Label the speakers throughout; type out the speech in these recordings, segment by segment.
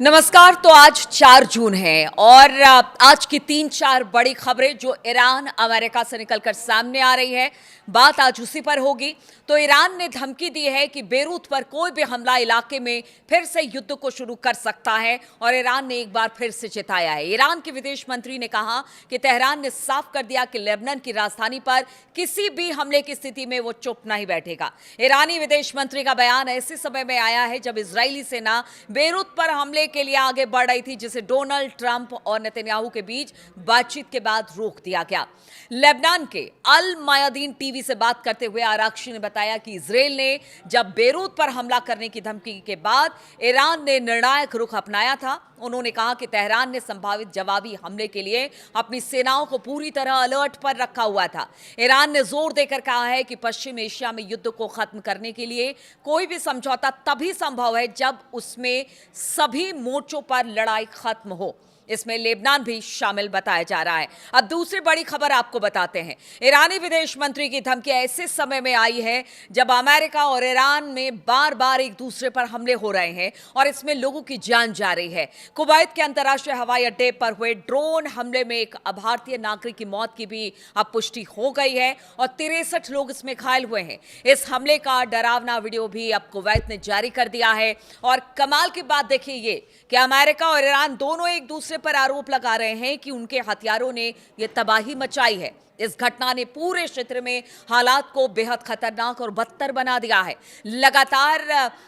Speaker 1: नमस्कार। तो आज 4 जून है और आज की 3-4 बड़ी खबरें जो ईरान अमेरिका से निकलकर सामने आ रही है, बात आज उसी पर होगी। तो ईरान ने धमकी दी है कि बेरूत पर कोई भी हमला इलाके में फिर से युद्ध को शुरू कर सकता है और ईरान ने एक बार फिर से चेताया है। ईरान के विदेश मंत्री ने कहा कि तेहरान ने साफ कर दिया कि लेबनान की राजधानी पर किसी भी हमले की स्थिति में वो चुप नहीं बैठेगा। ईरानी विदेश मंत्री का बयान ऐसे समय में आया है जब इजरायली सेना बेरूत पर हमले के लिए आगे बढ़ रही थी, जिसे डोनाल्ड ट्रंप और नेतन्याहू के बीच बातचीत के बाद रोक दिया गया। लेबनान के अल मायादीन टीवी से बात करते हुए आरक्षी ने बताया कि इजरायल ने जब बेरूत पर हमला करने की धमकी के बाद ईरान ने निर्णायक रुख अपनाया था। उन्होंने कहा कि तेहरान ने संभावित जवाबी हमले के लिए अपनी सेनाओं को पूरी तरह अलर्ट पर रखा हुआ था। ईरान ने जोर देकर कहा है कि पश्चिम एशिया में युद्ध को खत्म करने के लिए कोई भी समझौता तभी संभव है जब उसमें सभी मोर्चों पर लड़ाई खत्म हो। इसमें लेबनान भी शामिल बताया जा रहा है। अब दूसरी बड़ी खबर आपको बताते हैं। ईरानी विदेश मंत्री की धमकी ऐसे समय में आई है जब अमेरिका और ईरान में बार बार एक दूसरे पर हमले हो रहे हैं और इसमें लोगों की जान जा रही है। कुवैत के अंतर्राष्ट्रीय हवाई अड्डे पर हुए ड्रोन हमले में एक भारतीय नागरिक की मौत की भी अब पुष्टि हो गई है और 63 लोग इसमें घायल हुए हैं। इस हमले का डरावना वीडियो भी अब कुवैत ने जारी कर दिया है और कमाल की बात देखिए ये कि अमेरिका और ईरान दोनों एक दूसरे पर आरोप लगा रहे हैं कि उनके हथियारों ने यह तबाही मचाई है। इस घटना ने पूरे क्षेत्र में हालात को बेहद खतरनाक और बदतर बना दिया है। लगातार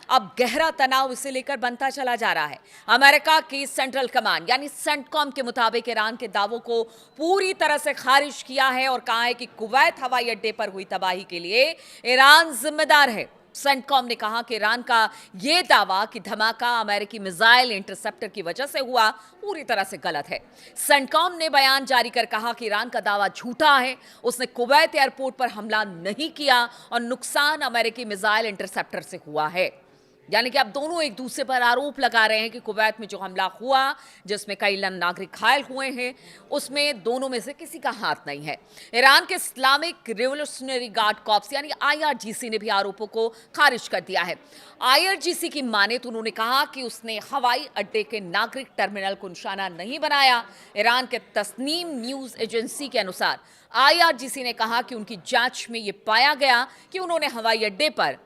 Speaker 1: अब गहरा तनाव इसे लेकर बनता चला जा रहा है। अमेरिका की सेंट्रल कमांड यानी सेंटकॉम के मुताबिक ईरान के दावों को पूरी तरह से खारिज किया है और कहा है कि कुवैत हवाई अड्डे पर हुई तबाही के लिए ईरान जिम्मेदार है। सेंटकॉम ने कहा कि ईरान का यह दावा कि धमाका अमेरिकी मिसाइल इंटरसेप्टर की वजह से हुआ पूरी तरह से गलत है। सेंटकॉम ने बयान जारी कर कहा कि ईरान का दावा झूठा है। उसने कुवैत एयरपोर्ट पर हमला नहीं किया और नुकसान अमेरिकी मिसाइल इंटरसेप्टर से हुआ है। यानी कि अब दोनों एक दूसरे पर आरोप लगा रहे हैं कि कुवैत में जो हमला हुआ जिसमें कई नागरिक घायल हुए हैं उसमें दोनों में से किसी का हाथ नहीं है। ईरान के इस्लामिक रिवोल्यूशनरी गार्ड कॉर्प्स यानी आईआरजीसी ने भी आरोपों को खारिज कर दिया है। आईआरजीसी की माने तो उन्होंने कहा कि उसने हवाई अड्डे के नागरिक टर्मिनल को निशाना नहीं बनाया। ईरान के तस्नीम न्यूज एजेंसी के अनुसार आईआरजीसी ने कहा कि उनकी जांच में यह पाया गया कि उन्होंने हवाई अड्डे पर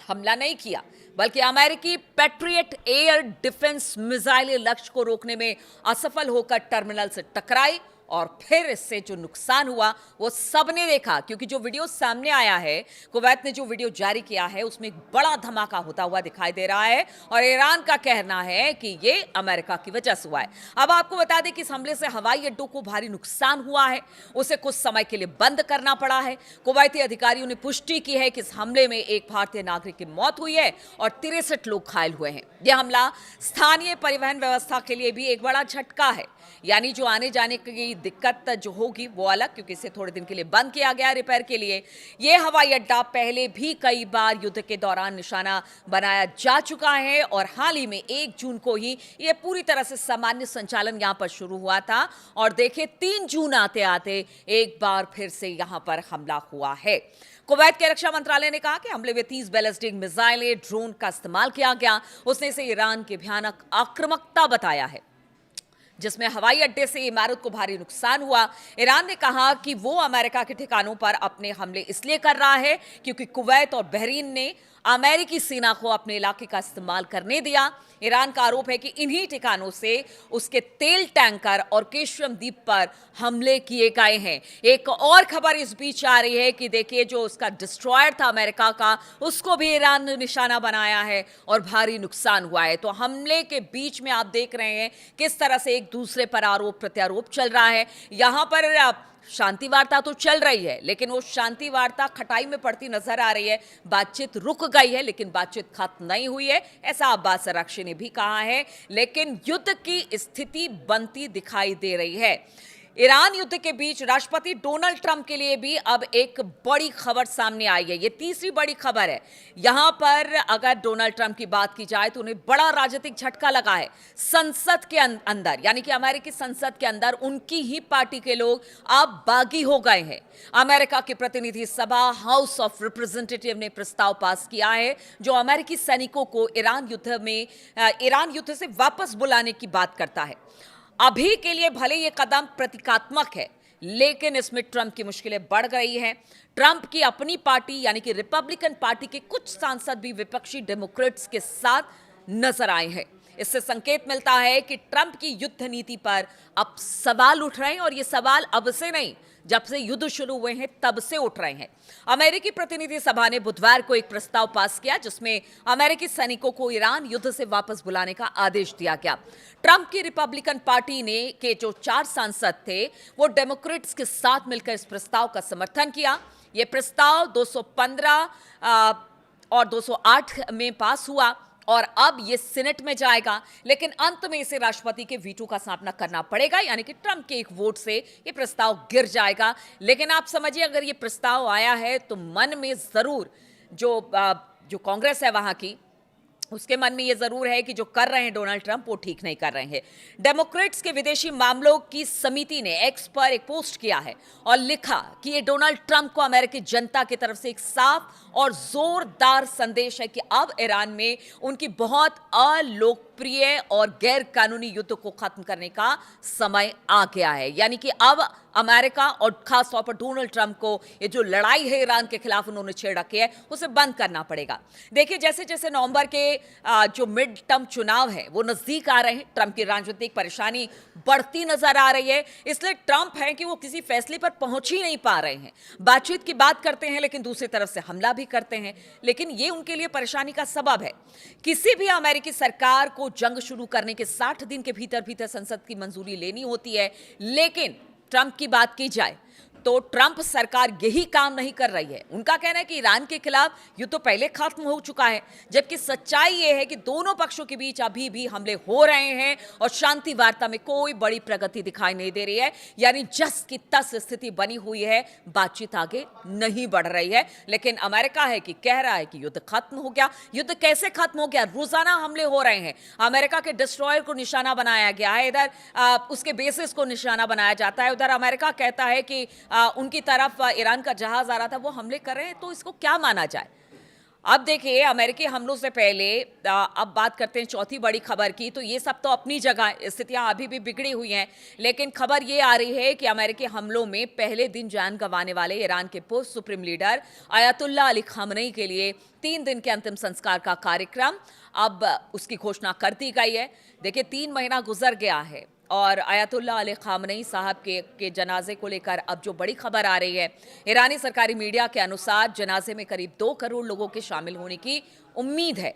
Speaker 1: हमला नहीं किया बल्कि अमेरिकी पैट्रियट एयर डिफेंस मिसाइल लक्ष्य को रोकने में असफल होकर टर्मिनल से टकराई और फिर इससे जो नुकसान हुआ वो सबने देखा, क्योंकि जो वीडियो सामने आया है, कुवैत ने जो वीडियो जारी किया है उसमें एक बड़ा धमाका होता हुआ दिखाई दे रहा है और ईरान का कहना है कि ये अमेरिका की वजह से हुआ है। अब आपको बता दें कि इस हमले से हवाई अड्डों को भारी नुकसान हुआ है, उसे कुछ समय के लिए बंद करना पड़ा है। कुवैती अधिकारियों ने पुष्टि की है कि इस हमले में एक भारतीय नागरिक की मौत हुई है और 63 लोग घायल हुए हैं। यह हमला स्थानीय परिवहन व्यवस्था के लिए भी एक बड़ा झटका है। यानी जो आने जाने की दिक्कत जो होगी वो अलग, क्योंकि इसे थोड़े दिन के लिए बंद किया गया रिपेयर के लिए। यह हवाई अड्डा पहले भी कई बार युद्ध के दौरान निशाना बनाया जा चुका है और हाल ही में 1 जून को ही यह पूरी तरह से सामान्य संचालन यहां पर शुरू हुआ था और देखे 3 जून आते आते एक बार फिर से यहां पर हमला हुआ है। कुवैत के रक्षा मंत्रालय ने कहा कि हमले में 30 बैलिस्टिक मिसाइलें ड्रोन का इस्तेमाल किया गया। उसने इसे ईरान की भयानक आक्रामकता बताया है जिसमें हवाई अड्डे से इमारत को भारी नुकसान हुआ। ईरान ने कहा कि वो अमेरिका के ठिकानों पर अपने हमले इसलिए कर रहा है क्योंकि कुवैत और बहरीन ने अमेरिकी सेना को अपने इलाके का इस्तेमाल करने दिया। ईरान का आरोप है कि इन्हीं ठिकानों से उसके तेल टैंकर और केशरम द्वीप पर हमले किए गए हैं। एक और खबर इस बीच आ रही है कि देखिए जो उसका डिस्ट्रॉयर था अमेरिका का, उसको भी ईरान ने निशाना बनाया है और भारी नुकसान हुआ है। तो हमले के बीच में आप देख रहे हैं किस तरह से एक दूसरे पर आरोप प्रत्यारोप चल रहा है। यहां पर शांति वार्ता तो चल रही है लेकिन वो शांति वार्ता खटाई में पड़ती नजर आ रही है। बातचीत रुक गई है लेकिन बातचीत खत्म नहीं हुई है, ऐसा अब्बास अराक्ची ने भी कहा है। लेकिन युद्ध की स्थिति बनती दिखाई दे रही है। ईरान युद्ध के बीच राष्ट्रपति डोनाल्ड ट्रंप के लिए भी अब एक बड़ी खबर सामने आई है। ये तीसरी बड़ी खबर है। यहां पर अगर डोनाल्ड ट्रंप की बात की जाए तो उन्हें बड़ा राजनीतिक झटका लगा है। संसद के अंदर यानी कि अमेरिकी संसद के अंदर उनकी ही पार्टी के लोग अब बागी हो गए हैं। अमेरिका की प्रतिनिधि सभा हाउस ऑफ रिप्रेजेंटेटिव ने प्रस्ताव पास किया है जो अमेरिकी सैनिकों को ईरान युद्ध से वापस बुलाने की बात करता है। अभी के लिए भले ये कदम प्रतीकात्मक है, लेकिन इसमें ट्रंप की मुश्किलें बढ़ गई हैं। ट्रंप की अपनी पार्टी यानी कि रिपब्लिकन पार्टी के कुछ सांसद भी विपक्षी डेमोक्रेट्स के साथ नजर आए हैं। इससे संकेत मिलता है कि ट्रंप की युद्ध नीति पर अब सवाल उठ रहे हैं और ये सवाल अब से नहीं, जब से युद्ध शुरू हुए हैं तब से उठ रहे हैं। अमेरिकी प्रतिनिधि सभा ने बुधवार को एक प्रस्ताव पास किया जिसमें अमेरिकी सैनिकों को ईरान युद्ध से वापस बुलाने का आदेश दिया गया। ट्रंप की रिपब्लिकन पार्टी ने के जो 4 सांसद थे वो डेमोक्रेट्स के साथ मिलकर इस प्रस्ताव का समर्थन किया। यह प्रस्ताव 215 और 208 में पास हुआ और अब ये सीनेट में जाएगा, लेकिन अंत में इसे राष्ट्रपति के वीटो का सामना करना पड़ेगा, यानी कि ट्रंप के एक वोट से ये प्रस्ताव गिर जाएगा। लेकिन आप समझिए, अगर ये प्रस्ताव आया है तो मन में जरूर जो कांग्रेस है वहां की, उसके मन में ये जरूर है कि जो कर रहे हैं डोनाल्ड ट्रंप वो ठीक नहीं कर रहे हैं। डेमोक्रेट्स के विदेशी मामलों की समिति ने एक्स पर एक पोस्ट किया है और लिखा कि ये डोनाल्ड ट्रंप को अमेरिकी जनता की तरफ से एक साफ और जोरदार संदेश है कि अब ईरान में उनकी बहुत अलोकप्रिय और गैर कानूनी युद्ध को खत्म करने का समय आ गया है। यानी कि अब अमेरिका और खास तौर पर डोनाल्ड ट्रंप को ये जो लड़ाई है ईरान के खिलाफ उन्होंने छेड़ रखी है उसे बंद करना पड़ेगा। देखिए, जैसे जैसे नवंबर के जो मिड टर्म चुनाव है वो नजदीक आ रहे हैं, ट्रंप की राजनीतिक परेशानी बढ़ती नजर आ रही है। इसलिए ट्रंप है कि वो किसी फैसले पर पहुंच ही नहीं पा रहे हैं। बातचीत की बात करते हैं लेकिन दूसरी तरफ से हमला भी करते हैं, लेकिन ये उनके लिए परेशानी का सबब है। किसी भी अमेरिकी सरकार को जंग शुरू करने के 60 दिन के भीतर भीतर संसद की मंजूरी लेनी होती है, लेकिन ट्रंप की बात की जाए तो ट्रंप सरकार यही काम नहीं कर रही है। उनका कहना है कि ईरान के खिलाफ युद्ध तो पहले खत्म हो चुका है, जबकि सच्चाई यह है कि दोनों पक्षों के बीच अभी भी हमले हो रहे हैं और शांति वार्ता में कोई बड़ी प्रगति दिखाई नहीं दे रही है। यानी जस की तस स्थिति बनी हुई है, बातचीत आगे नहीं बढ़ रही है। लेकिन अमेरिका है कि कह रहा है कि युद्ध खत्म हो गया। युद्ध कैसे खत्म हो गया? रोजाना हमले हो रहे हैं। अमेरिका के डिस्ट्रॉयर को निशाना बनाया गया है, इधर उसके बेसिस को निशाना बनाया जाता है, उधर अमेरिका कहता है कि उनकी तरफ ईरान का जहाज आ रहा था, वो हमले कर रहे हैं। तो इसको क्या माना जाए? अब देखिए, अमेरिकी हमलों से पहले अब बात करते हैं चौथी बड़ी खबर की। तो ये सब तो अपनी जगह स्थितियां अभी भी बिगड़ी हुई हैं, लेकिन खबर ये आ रही है कि अमेरिकी हमलों में पहले दिन जान गंवाने वाले ईरान के पूर्व सुप्रीम लीडर अयतुल्ला अली खामनेई के लिए 3 दिन के अंतिम संस्कार का कार्यक्रम अब उसकी घोषणा कर दी गई है। देखिए, 3 महीना गुजर गया है और अयतुल्ला अली खामनेई साहब के जनाजे को लेकर अब जो बड़ी खबर आ रही है, ईरानी सरकारी मीडिया के अनुसार जनाजे में करीब 2 करोड़ लोगों के शामिल होने की उम्मीद है।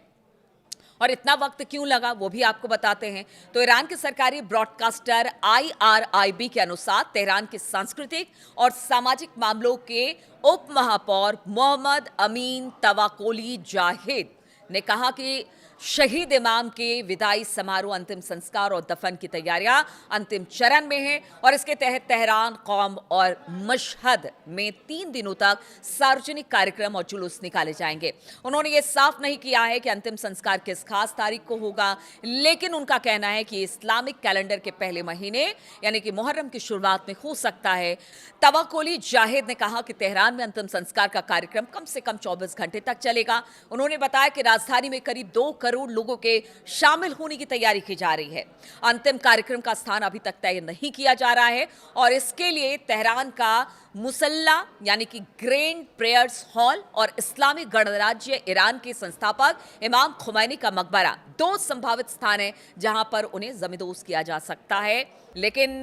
Speaker 1: और इतना वक्त क्यों लगा वो भी आपको बताते हैं। तो ईरान के सरकारी ब्रॉडकास्टर IRIB के अनुसार तेहरान के सांस्कृतिक और सामाजिक मामलों के उप महापौर मोहम्मद अमीन तवाकोली जाहिद ने कहा कि शहीद इमाम के विदाई समारोह, अंतिम संस्कार और दफन की तैयारियां अंतिम चरण में हैं और इसके तहत तेहरान, कौम और मशहद में 3 दिनों तक सार्वजनिक कार्यक्रम और जुलूस निकाले जाएंगे। उन्होंने ये साफ नहीं किया है कि अंतिम संस्कार किस खास तारीख को होगा, लेकिन उनका कहना है कि इस्लामिक कैलेंडर के पहले महीने यानी कि मुहर्रम की शुरुआत में हो सकता है। तवाकोली जाहिद ने कहा कि तेहरान में अंतिम संस्कार का कार्यक्रम कम से कम 24 घंटे तक चलेगा। उन्होंने बताया कि राजधानी में करीब 2 करोड़ लोगों के शामिल होने की तैयारी की जा रही है। अंतिम कार्यक्रम का स्थान अभी तक तय नहीं किया जा रहा है और इसके लिए तेहरान का मुसल्ला यानी कि ग्रैंड प्रेयर्स हॉल और इस्लामी गणराज्य ईरान के संस्थापक इमाम खुमैनी का मकबरा 2 संभावित स्थान है जहां पर उन्हें जमींदोज किया जा सकता है। लेकिन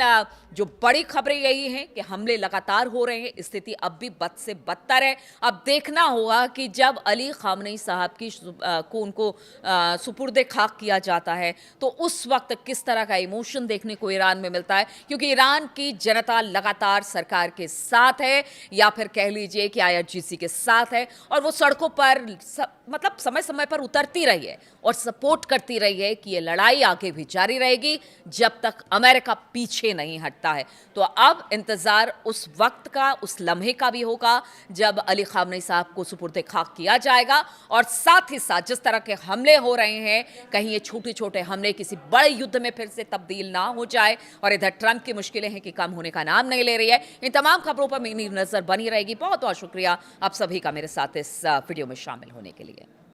Speaker 1: जो बड़ी खबरें यही हैं कि हमले लगातार हो रहे हैं, स्थिति अब भी बद से बदतर है। अब देखना होगा कि जब अली खामनेई साहब को उनको सुपुर्दे खाक किया जाता है तो उस वक्त किस तरह का इमोशन देखने को ईरान में मिलता है, क्योंकि ईरान की जनता लगातार सरकार के साथ है या फिर कह लीजिए कि IRGC के साथ है और वो सड़कों पर मतलब समय समय पर उतरती रही है। और सपोर्ट करती रही है कि ये लड़ाई आगे भी जारी रहेगी जब तक अमेरिका पीछे नहीं हटता है। तो अब इंतजार उस वक्त का, उस लम्हे का भी होगा जब अली खामनेई साहब को सुपुर्द खाक किया जाएगा, और साथ ही साथ जिस तरह के हमले हो रहे हैं, कहीं ये छोटे छोटे हमले किसी बड़े युद्ध में फिर से तब्दील ना हो जाए, और इधर ट्रंप की मुश्किलें हैं कि कम होने का नाम नहीं ले रही है। इन तमाम खबरों पर मेरी नजर बनी रहेगी। बहुत बहुत शुक्रिया आप सभी का मेरे साथ इस वीडियो में शामिल होने के लिए।